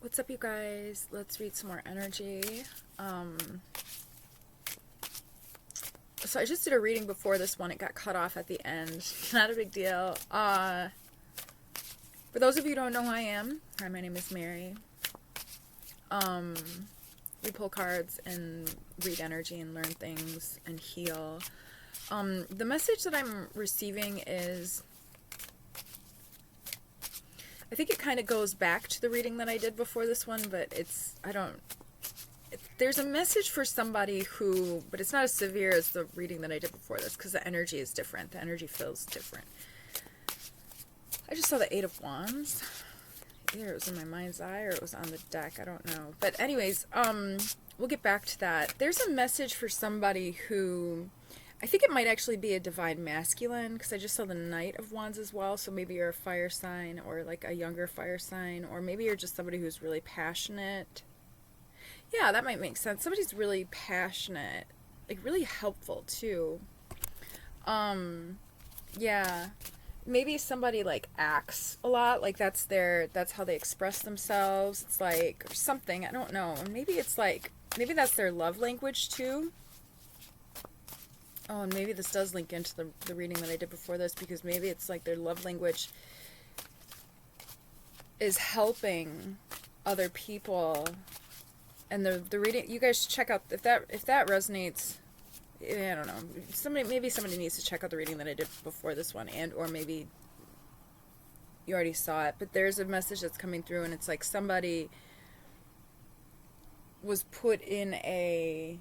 What's up, you guys? Let's read some more energy. So I just did a reading before this one. It got cut off at the end. Not a big deal. For those of you who don't know who I am, hi, my name is Mary. We pull cards and read energy and learn things and heal. The message that I'm receiving is, I think it kind of goes back to the reading that I did before this one, but there's a message for somebody who, but it's not as severe as the reading that I did before this, because the energy is different. The energy feels different. I just saw the Eight of Wands. Either it was in my mind's eye or it was on the deck. I don't know. But anyways, we'll get back to that. There's a message for somebody who, I think it might actually be a divine masculine, because I just saw the Knight of Wands as well. So maybe you're a fire sign, or like a younger fire sign, or maybe you're just somebody who's really passionate. Yeah, that might make sense. Somebody's really passionate, like really helpful too. Yeah. Maybe somebody like acts a lot, like that's how they express themselves. It's like, or something, I don't know. And maybe it's like, maybe that's their love language too. Oh, and maybe this does link into the reading that I did before this, because maybe it's like their love language is helping other people. And the reading, you guys should check out, if that resonates, I don't know, maybe somebody needs to check out the reading that I did before this one, and or maybe you already saw it, but there's a message that's coming through, and it's like somebody was put in a,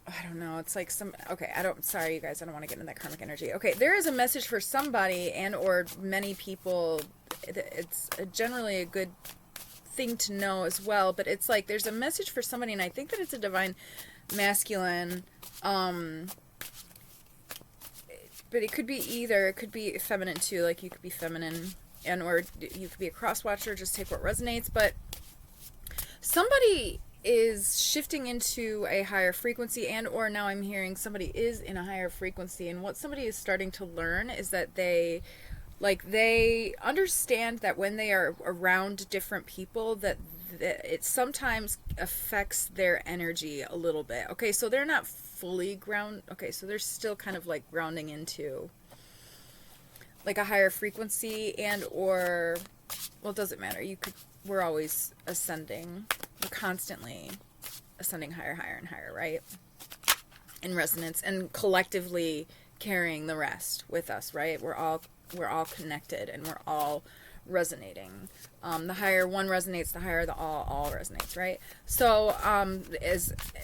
I don't know, it's like okay, sorry you guys, I don't want to get into that karmic energy. Okay, there is a message for somebody and or many people. It's generally a good thing to know as well, but it's like there's a message for somebody, and I think that it's a divine masculine, but it could be either, it could be feminine too, like you could be feminine, and or you could be a cross watcher, just take what resonates. But somebody is shifting into a higher frequency, and or now I'm hearing somebody is in a higher frequency, and what somebody is starting to learn is that they understand that when they are around different people, that it sometimes affects their energy a little bit. Okay, so they're not fully okay, so they're still kind of like grounding into like a higher frequency, and or, well, it doesn't matter. We're always ascending. We're constantly ascending higher, higher, and higher, right? In resonance, and collectively carrying the rest with us, right? We're all connected, and we're all resonating. The higher one resonates, the higher the all resonates, right? So, and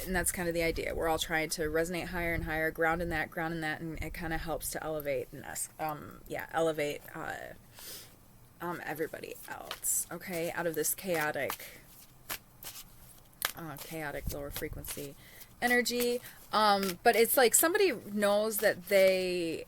that's kind of the idea. We're all trying to resonate higher and higher, ground in that, and it kind of helps to elevate elevate everybody else, okay, out of this chaotic lower frequency energy. But it's like somebody knows that they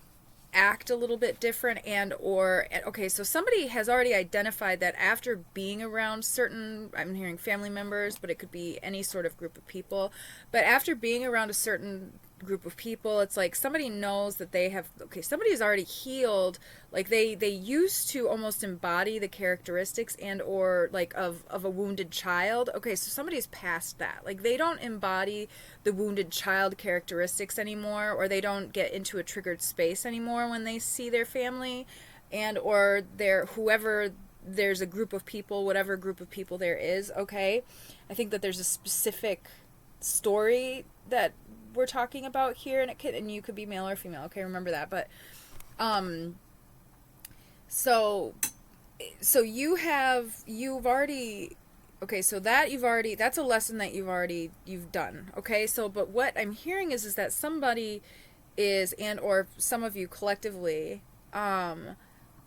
act a little bit different, and or, okay, so somebody has already identified that after being around certain, I'm hearing family members, but it could be any sort of group of people, but after being around a certain group of people, it's like somebody knows that they have, okay, somebody is already healed, like they used to almost embody the characteristics and or like of a wounded child. Okay, so somebody's past that, like they don't embody the wounded child characteristics anymore, or they don't get into a triggered space anymore when they see their family, and or whoever, there's a group of people, whatever group of people there is. Okay, I think that there's a specific story that we're talking about here, and you could be male or female, okay, remember that. But so you've already, okay, so that's a lesson that you've done, okay. So but what I'm hearing is that somebody is, and or some of you collectively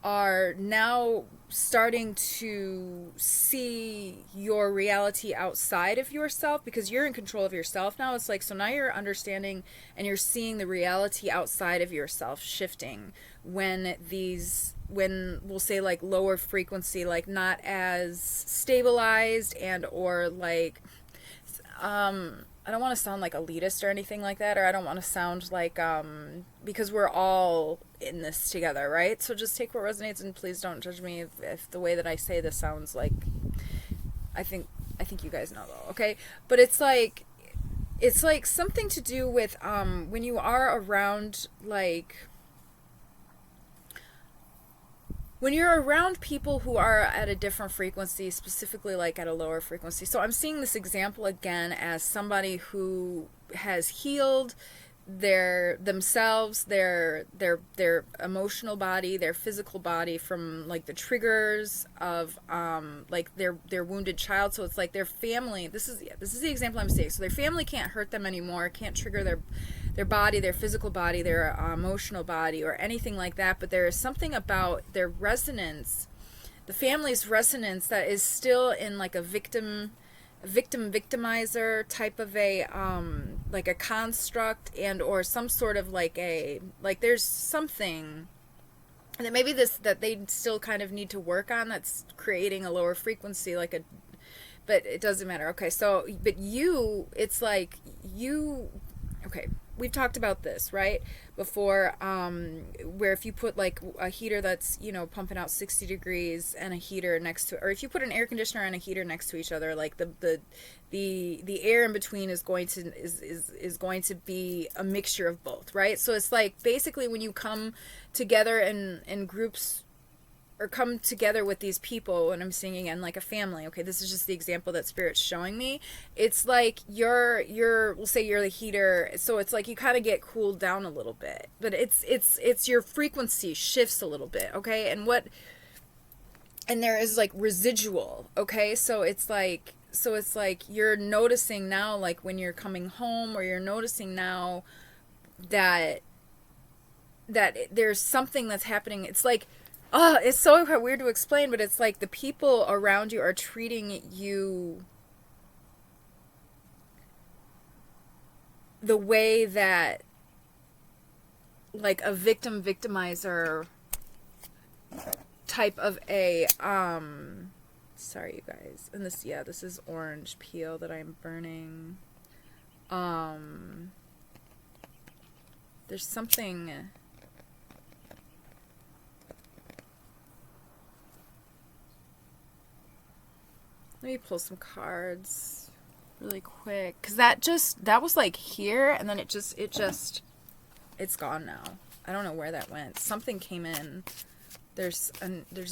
are now starting to see your reality outside of yourself, because you're in control of yourself now. It's like, so now you're understanding and you're seeing the reality outside of yourself shifting when we'll say like lower frequency, like not as stabilized, and or like I don't want to sound like elitist or anything like that, or I don't want to sound like, because we're all in this together, right? So just take what resonates, and please don't judge me if the way that I say this sounds like, I think you guys know though, okay? But it's like something to do with, when you are around, like, when you're around people who are at a different frequency, specifically like at a lower frequency. So I'm seeing this example again as somebody who has healed themselves, their emotional body, their physical body from like the triggers of like their wounded child. So it's like their family, this is the example I'm seeing. So their family can't hurt them anymore, can't trigger their body, their physical body, their emotional body, or anything like that. But there is something about their resonance, the family's resonance, that is still in like a victimizer type of a like a construct, and or some sort of like there's something that maybe that they still kind of need to work on, that's creating a lower frequency, but it doesn't matter. Okay, so but it's like okay, we've talked about this, right, before, where if you put like a heater that's, pumping out 60 degrees and a heater next to, or if you put an air conditioner and a heater next to each other, like the air in between is going to be a mixture of both, right? So it's like basically when you come together in groups, or come together with these people, and I'm seeing again like a family. Okay, this is just the example that Spirit's showing me. It's like we'll say you're the heater, so it's like you kind of get cooled down a little bit, but it's your frequency shifts a little bit, okay? And there is like residual, okay? So it's like you're noticing now, like when you're coming home, or you're noticing now that there's something that's happening. It's like, oh, it's so weird to explain, but it's like the people around you are treating you the way that like a victimizer type of a sorry you guys, and this is orange peel that I'm burning. There's something. Let me pull some cards really quick, because that was like here, and then it's gone now. I don't know where that went. Something came in. There's a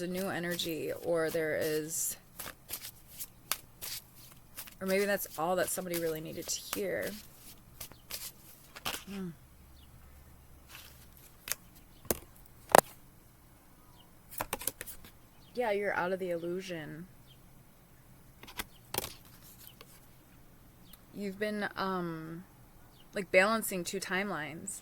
new energy, or maybe that's all that somebody really needed to hear. Yeah, you're out of the illusion. You've been like balancing two timelines,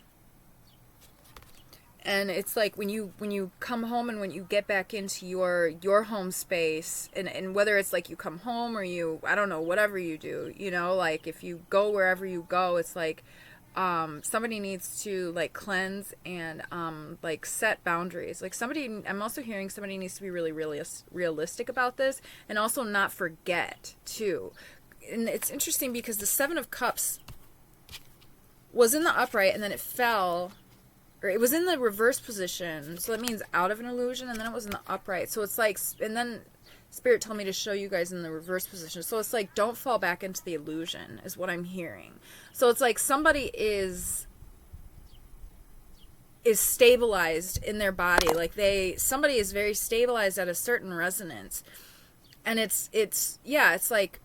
and it's like when you come home, and when you get back into your home space, and whether it's like you come home, or I don't know, whatever you do, like if you go wherever you go, it's like somebody needs to like cleanse and like set boundaries. Like I'm also hearing somebody needs to be really realistic about this, and also not forget too. And it's interesting because the Seven of Cups was in the upright, and then it fell, or it was in the reverse position, so that means out of an illusion, and then it was in the upright. So it's like, and then Spirit told me to show you guys in the reverse position. So it's like, don't fall back into the illusion, is what I'm hearing. So it's like somebody is stabilized in their body, like somebody is very stabilized at a certain resonance, and it's like,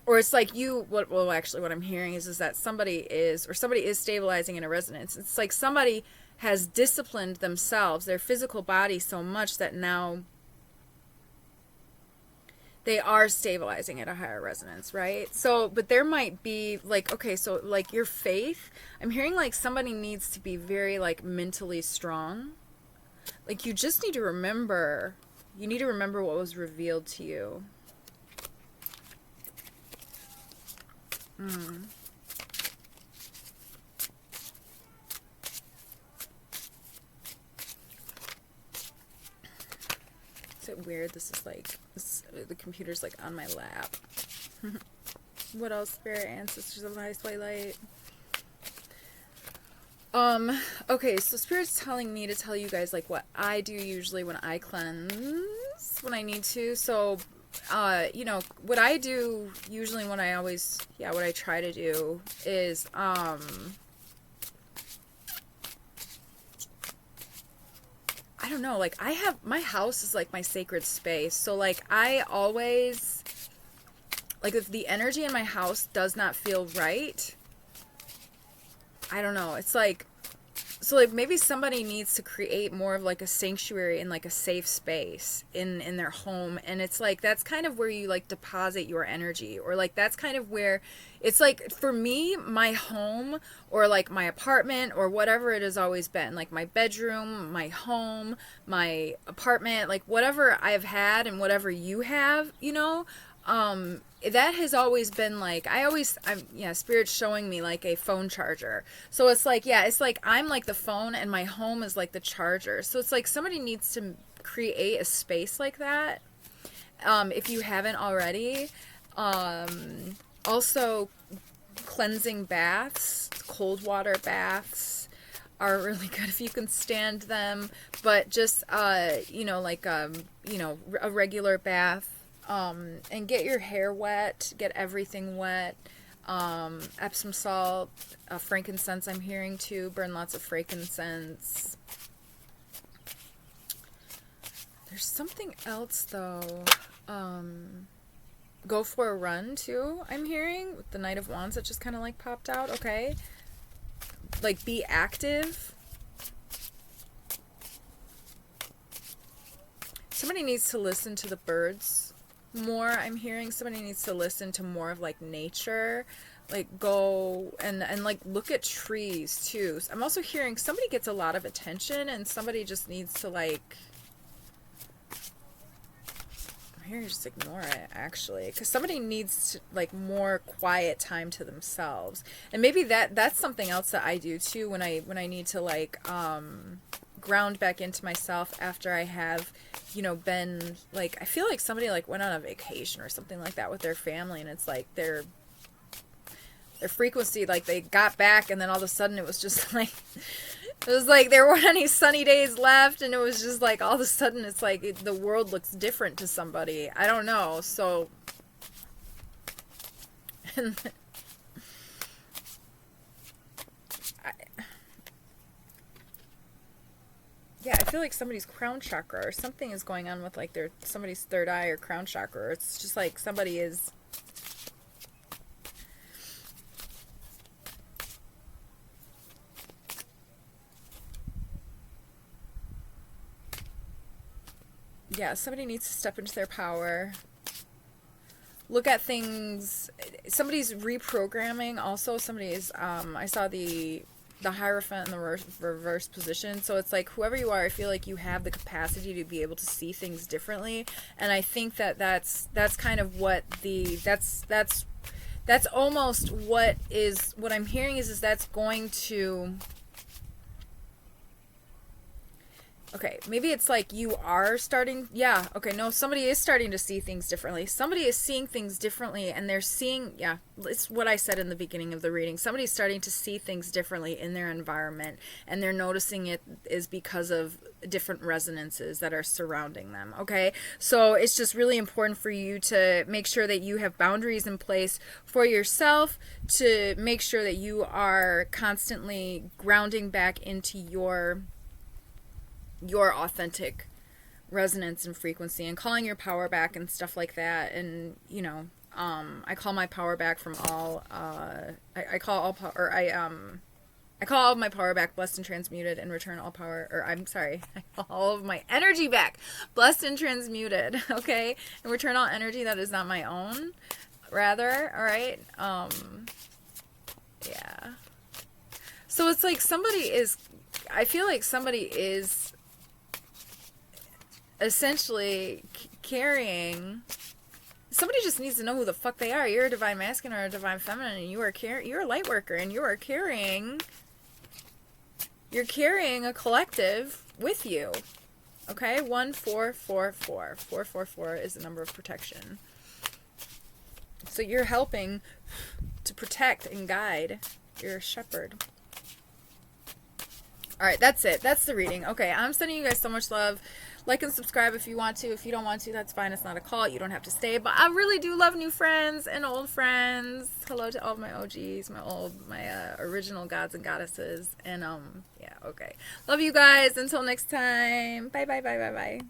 or it's like what I'm hearing is that somebody is stabilizing in a resonance. It's like somebody has disciplined themselves, their physical body, so much that now they are stabilizing at a higher resonance, right? So, but there might be like, okay, so like your faith, I'm hearing like somebody needs to be very like mentally strong. Like you just need to remember, what was revealed to you. Is it weird? This is like, the computer's like on my lap. What else, Spirit, ancestors of the highest white light? Okay, so Spirit's telling me to tell you guys, like, what I do usually when I cleanse, when I need to. So, you know, what I do usually when I always, what I try to do is, I don't know, like, I have, my house is like my sacred space. So, like, I always, like, if the energy in my house does not feel right, I don't know, it's like, so like maybe somebody needs to create more of like a sanctuary and like a safe space in their home, and it's like that's kind of where you like deposit your energy, or like that's kind of where it's like, for me, my home or like my apartment or whatever it has always been, like my bedroom, my home, my apartment, like whatever I've had and whatever you have, you know, that has always been like, Spirit's showing me like a phone charger. So it's like, it's like I'm like the phone and my home is like the charger. So it's like somebody needs to create a space like that, if you haven't already. Also, cleansing baths, cold water baths are really good if you can stand them. But just, you know, like, you know, a regular bath. And get your hair wet, get everything wet, Epsom salt, frankincense I'm hearing too, burn lots of frankincense. There's something else though, go for a run too, I'm hearing, with the Knight of Wands that just kind of like popped out, okay? Like, be active. Somebody needs to listen to the birds more, I'm hearing. Somebody needs to listen to more of like nature, like go and like look at trees too. I'm also hearing somebody gets a lot of attention and somebody just needs to like, I'm hearing just ignore it actually, because somebody needs to, like, more quiet time to themselves. And maybe that's something else that I do too when I need to like ground back into myself after I have, you know, been like, I feel like somebody like went on a vacation or something like that with their family, and it's like their frequency, like they got back and then all of a sudden it was just like, it was like there weren't any sunny days left, and it was just like all of a sudden it's like the world looks different to somebody. I don't know. So and I feel like somebody's crown chakra or something is going on with like somebody's third eye or crown chakra. Or it's just like somebody is, somebody needs to step into their power. Look at things. Somebody's reprogramming also. Somebody is, I saw the Hierophant in the reverse position. So it's like, whoever you are, I feel like you have the capacity to be able to see things differently. And I think that's kind of what that's almost what I'm hearing is that's going to, okay, maybe it's like you are starting, somebody is starting to see things differently. Somebody is seeing things differently, and they're seeing, it's what I said in the beginning of the reading. Somebody's starting to see things differently in their environment, and they're noticing it is because of different resonances that are surrounding them, okay? So it's just really important for you to make sure that you have boundaries in place for yourself, to make sure that you are constantly grounding back into your authentic resonance and frequency, and calling your power back and stuff like that. And you know, I call my power back from all I call all power, I call all of my power back, blessed and transmuted, and return all power, or I'm sorry, I call all of my energy back, blessed and transmuted, okay, and return all energy that is not my own, rather. All right. So it's like I feel like somebody is essentially carrying, somebody just needs to know who the fuck they are. You're a divine masculine or a divine feminine, and you're a light worker, and you're carrying a collective with you. Okay? 1444. 444 is the number of protection. So you're helping to protect and guide your shepherd. All right, that's it. That's the reading. Okay, I'm sending you guys so much love. Like and subscribe if you want to. If you don't want to, that's fine. It's not a call. You don't have to stay. But I really do love new friends and old friends. Hello to all of my OGs, my original gods and goddesses. And yeah, okay. Love you guys. Until next time. Bye, bye, bye, bye, bye.